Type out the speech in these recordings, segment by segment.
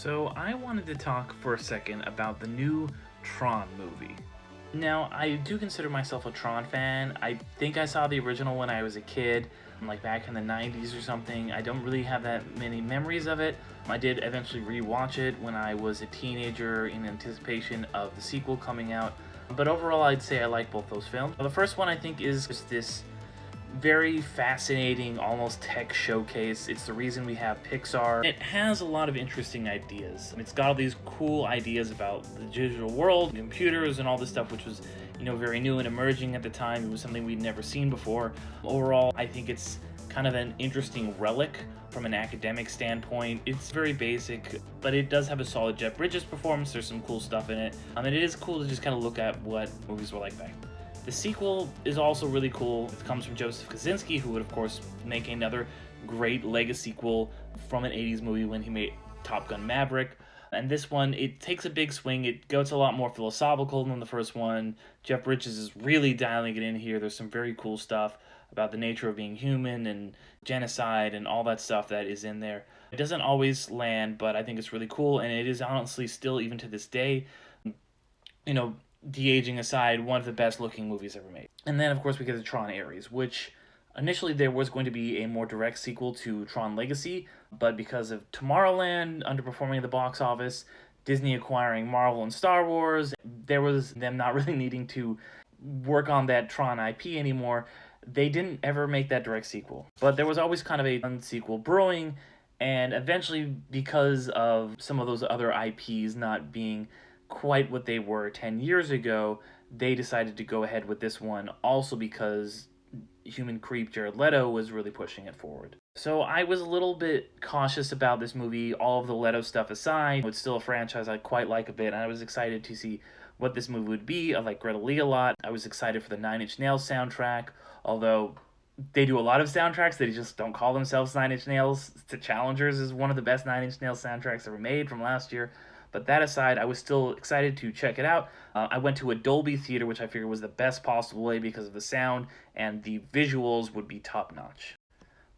So I wanted to talk for a second about the new Tron movie. Now, I do consider myself a Tron fan. I think I saw the original when I was a kid, like back in the 90s or something. I don't really have that many memories of it. I did eventually rewatch it when I was a teenager in anticipation of the sequel coming out. But overall, I'd say I like both those films. The first one I think is just this very fascinating, almost tech showcase. It's the reason we have Pixar. It has a lot of interesting ideas. It's got all these cool ideas about the digital world, computers, and all this stuff, which was, very new and emerging at the time. It was something we'd never seen before. Overall, I think it's kind of an interesting relic from an academic standpoint. It's very basic, but it does have a solid Jeff Bridges performance. There's some cool stuff in it. And it is cool to just kind of look at what movies were like back then. The sequel is also really cool. It comes from Joseph Kosinski, who would, of course, make another great legacy sequel from an 80s movie when he made Top Gun Maverick. And this one, it takes a big swing. It goes a lot more philosophical than the first one. Jeff Bridges is really dialing it in here. There's some very cool stuff about the nature of being human and genocide and all that stuff that is in there. It doesn't always land, but I think it's really cool. And it is honestly still, even to this day, de-aging aside, one of the best looking movies ever made. And then, of course, we get the TRON Ares, which initially there was going to be a more direct sequel to Tron Legacy, but because of Tomorrowland underperforming at the box office, Disney acquiring Marvel and Star Wars, there was them not really needing to work on that Tron IP anymore. They didn't ever make that direct sequel. But there was always kind of a sequel brewing, and eventually, because of some of those other IPs not being quite what they were 10 years ago, they decided to go ahead with this one, also because human creep Jared Leto was really pushing it forward. So I was a little bit cautious about this movie, all of the Leto stuff aside. It's still a franchise I quite like a bit, and I was excited to see what this movie would be. I like Greta Lee a lot. I was excited for the Nine Inch Nails soundtrack, although they do a lot of soundtracks. They just don't call themselves Nine Inch Nails. The Challengers is one of the best Nine Inch Nails soundtracks ever made from last year. But that aside, I was still excited to check it out. I went to a Dolby theater, which I figured was the best possible way because of the sound, and the visuals would be top-notch.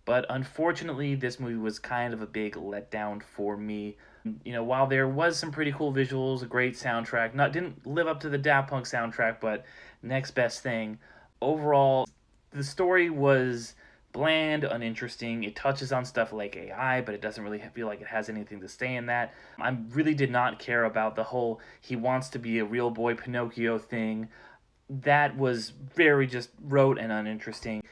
But unfortunately, this movie was kind of a big letdown for me. While there was some pretty cool visuals, a great soundtrack, didn't live up to the Daft Punk soundtrack, but next best thing. Overall, the story was bland, uninteresting. It touches on stuff like AI, but it doesn't really feel like it has anything to say in that. I really did not care about the whole he wants to be a real boy Pinocchio thing. That was very just rote and uninteresting.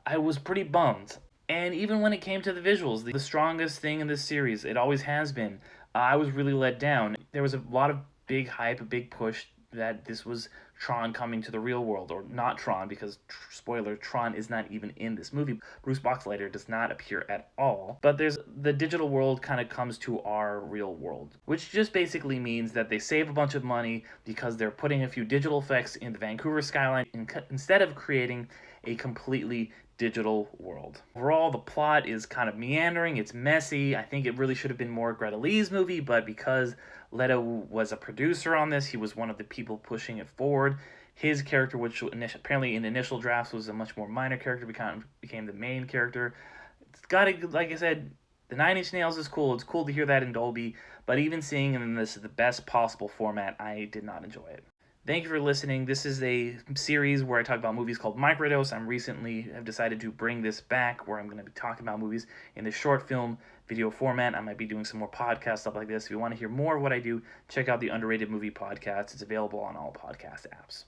I was pretty bummed. And even when it came to the visuals, the strongest thing in this series, it always has been, I was really let down. There was a lot of big hype, a big push that this was Tron coming to the real world, or not Tron, because, spoiler, Tron is not even in this movie. Bruce Boxleitner does not appear at all. But the digital world kind of comes to our real world, which just basically means that they save a bunch of money because they're putting a few digital effects in the Vancouver skyline instead of creating a completely digital world. Overall, the plot is kind of meandering, it's messy. I think it really should have been more Greta Lee's movie, but because Leto was a producer on this, he was one of the people pushing it forward. His character, which apparently in initial drafts was a much more minor character, became the main character. It's got to, like I said, the Nine Inch Nails is cool. It's cool to hear that in Dolby, but even seeing it in this the best possible format, I did not enjoy it. Thank you for listening. This is a series where I talk about movies called MicroDose. Have decided to bring this back, where I'm going to be talking about movies in the short film video format. I might be doing some more podcast stuff like this. If you want to hear more of what I do, check out the Underrated Movie Podcast. It's available on all podcast apps.